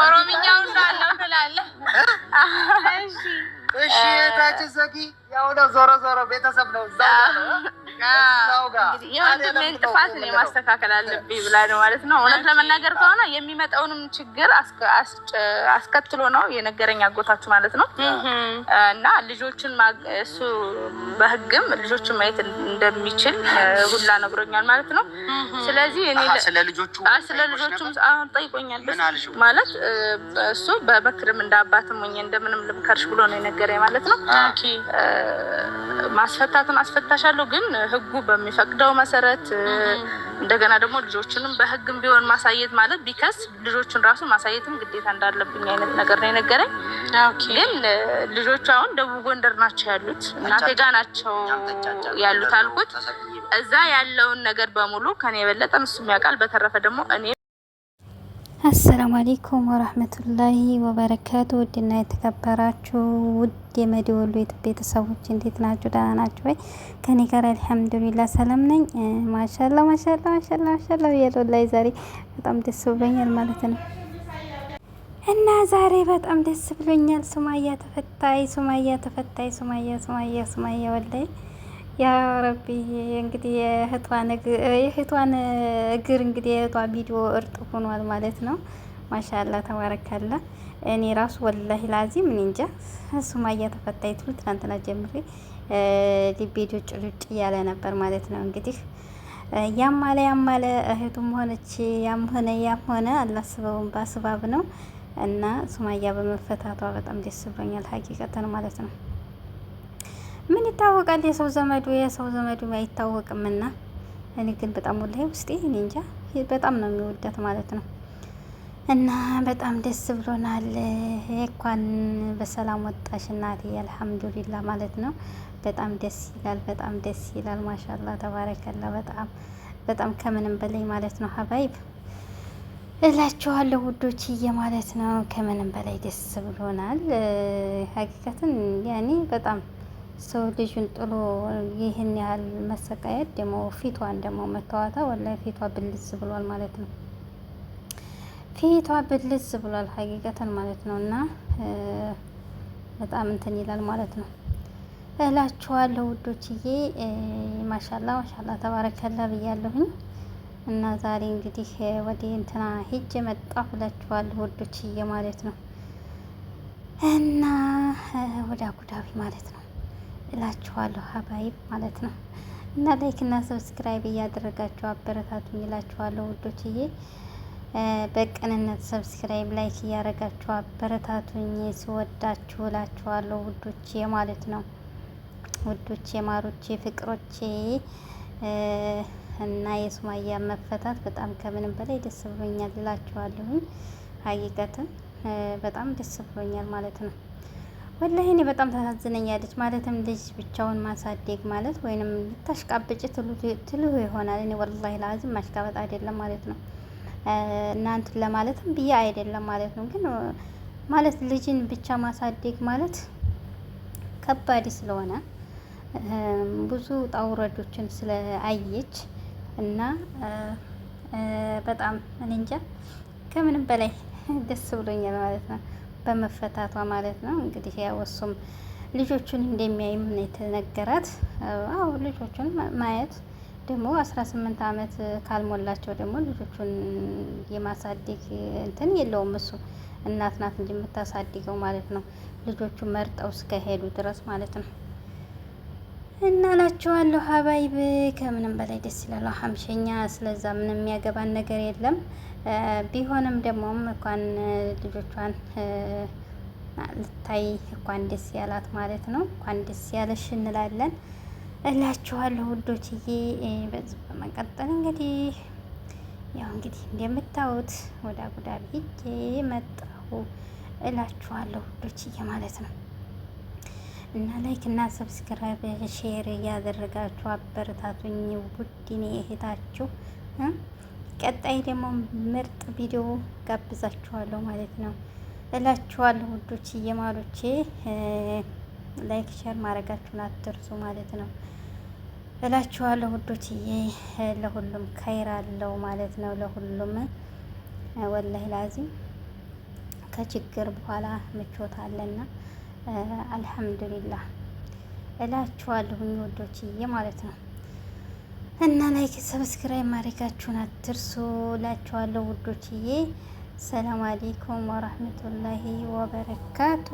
ኦሮምኛው እንዳለው ትላለህ። እሺ ታች ዘጊ ያው ነው ዞሮ ቤተሰብ ነው እዛው ጋር የወንድሜን ጥፋት እኔ ማስተካከል አለብኝ ብላ ነው ማለት ነው። እውነት ለመናገር ከሆነ የሚመጣውንም ችግር አስከትሎ ነው የነገረኝ አጎታችሁ ማለት ነው። እና ልጆችን እሱ በህግም ልጆችን ማየት እንደሚችል ሁላ ነግሮኛል ማለት ነው። ስለዚህ እኔ ስለ ልጆቹም አሁን ጠይቆኛል ማለት እሱ በበክርም እንደ አባትም ሆኜ እንደምንም ልምከርሽ ብሎ ነው የነገረኝ ማለት ነው። ማስፈታትን አስፈታሻለሁ ግን ህጉ በሚፈቅደው መሰረት እንደገና ደግሞ ልጆቹንም በህግም ቢሆን ማሳየት ማለት ቢከስ ልጆቹን ራሱ ማሳየትም ግዴታ እንዳለብኝ አይነት ነገር ነው የነገረኝ። ግን ልጆቹ አሁን ደቡብ ጎንደር ናቸው ያሉት፣ እናቴ ጋ ናቸው ያሉት አልኩት። እዛ ያለውን ነገር በሙሉ ከኔ የበለጠ እሱም ያውቃል። በተረፈ ደግሞ እኔ አሰላሙ አለይኩም ወራህመቱላሂ ወበረካቱ። ውድና የተከበራችሁ ውድ የመዲወሉ ቤተሰቦች እንዴት ናችሁ? ደህና ናችሁ ወይ? ከኔ ጋር አልሐምዱሊላህ ሰላም ነኝ። ማሻአላ ያለው ላይ ዛሬ በጣም ደስ ብሎኛል ማለት ነው። እና ዛሬ በጣም ደስ ብሎኛል። ሱማያ ተፈታይ ወላይ ያ ረቢ እንግዲህ የእህቷን እግር እንግዲህ የእህቷ ቪዲዮ እርጥብ ሆኗል ማለት ነው። ማሻአላ ተባረካላ። እኔ ራሱ ወላሂ ላዚም እኔ እንጃ ሱማያ ተፈታይ ትሉ ትናንትና ጀምሬ ልቤ ጭልጭ እያለ ነበር ማለት ነው። እንግዲህ ያማለ እህቱም ሆነች ያም ሆነ አላስበውም በአስባብ ነው። እና ሱማያ በመፈታቷ በጣም ደስ ብሎኛል ሀቂቀተን ማለት ነው። ምን ይታወቃል የሰው ዘመዱ አይታወቅምና እኔ ግን በጣም ወላሂ ውስጤ እኔ እንጃ በጣም ነው የሚወዳት ማለት ነው። እና በጣም ደስ ብሎናል። እንኳን በሰላም ወጣሽ እናቴ አልሐምዱሊላህ ማለት ነው። በጣም ደስ ይላል ማሻአላ ተባረከላ። በጣም ከምንም በላይ ማለት ነው ሀባይብ እላችኋለሁ ውዶችዬ ማለት ነው። ከምንም በላይ ደስ ብሎናል ሀቂቀትን ያኔ በጣም ሰው ልጁን ጥሎ ይህን ያህል መሰቃየት ደግሞ ፊቷን ደግሞ መተዋታ ወላሂ ፊቷ ብልዝ ብሏል ማለት ነው። ፊቷ ብልዝ ብሏል ሀቂቀተን ማለት ነው። እና በጣም እንትን ይላል ማለት ነው እላችኋለሁ ውዶችዬ። ማሻላ ተባረከላ ብያለሁኝ። እና ዛሬ እንግዲህ ወደ እንትና ሂጅ መጣሁ እላችኋለሁ ውዶችዬ ማለት ነው። እና ወደ አቡዳቢ ማለት ነው እላችኋለሁ ሀባይብ ማለት ነው። እና ላይክ እና ሰብስክራይብ እያደረጋችሁ አበረታቱኝ እላችኋለሁ ውዶችዬ። በቅንነት ሰብስክራይብ ላይክ እያደረጋችሁ አበረታቱኝ ስወዳችሁ እላችኋለሁ ውዶቼ ማለት ነው። ውዶቼ ማሮቼ ፍቅሮቼ እና የሱማያ መፈታት በጣም ከምንም በላይ ደስ ብሎኛል እላችኋለሁ። ሀቂቀትን በጣም ደስ ብሎኛል ማለት ነው። ወላሂ እኔ በጣም ታሳዝነኛለች ማለትም ልጅ ብቻውን ማሳደግ ማለት ወይንም ልታሽቃብጭ ትሉ ይሆናል። እኔ ወላሂ ላዝም ማሽቃበጥ አይደለም ማለት ነው እናንተን ለማለትም ብዬ አይደለም ማለት ነው። ግን ማለት ልጅን ብቻ ማሳደግ ማለት ከባድ ስለሆነ ብዙ ጣውረዶችን ስለአየች እና በጣም እኔ እንጃ ከምንም በላይ ደስ ብሎኛል ማለት ነው በመፈታቷ ማለት ነው። እንግዲህ ያው እሱም ልጆቹን እንደሚያይም ነው የተነገራት። አዎ ልጆቹን ማየት ደግሞ 18 ዓመት ካልሞላቸው ደግሞ ልጆቹን የማሳደግ እንትን የለውም እሱ እናት ናት እንጂ የምታሳድገው ማለት ነው። ልጆቹ መርጠው እስከሄዱ ድረስ ማለት ነው። እና እላችኋለሁ ሀባይብ ከምንም በላይ ደስ ይላል ሀምሸኛ። ስለዛ ምንም የሚያገባን ነገር የለም። ቢሆንም ደግሞ እንኳን ልጆቿን ልታይ እንኳን ደስ ያላት ማለት ነው። እንኳን ደስ ያለሽ እንላለን እላችኋለሁ ውዶችዬ። በዚህ በመቀጠል እንግዲህ ያው እንግዲህ እንደምታዩት ወደ አቡዳቢ ሂጄ መጣሁ እላችኋለሁ ውዶችዬ ማለት ነው። እና ላይክ እና ሰብስክራይብ ሼር እያደረጋችሁ አበረታቱኝ ውድኔ እህታችሁ። ቀጣይ ደግሞ ምርጥ ቪዲዮ ጋብዛችኋለሁ ማለት ነው እላችኋለሁ ውዶች እየማሮቼ። ላይክ ሼር ማድረጋችሁን አትርሱ ማለት ነው እላችኋለሁ ውዶችዬ። ለሁሉም ከይር አለው ማለት ነው ለሁሉም ወላሂ ላዚም ከችግር በኋላ ምቾት አለና አልሐምዱሊላህ እላችኋለሁኝ ወዶችዬ ማለት ነው። እና ላይክ ሰብስክራይብ ማድረጋችሁን አትርሱ እላችኋለሁ ውዶችዬ። ሰላም አለይኩም ወራህመቱላሂ ወበረካቱ።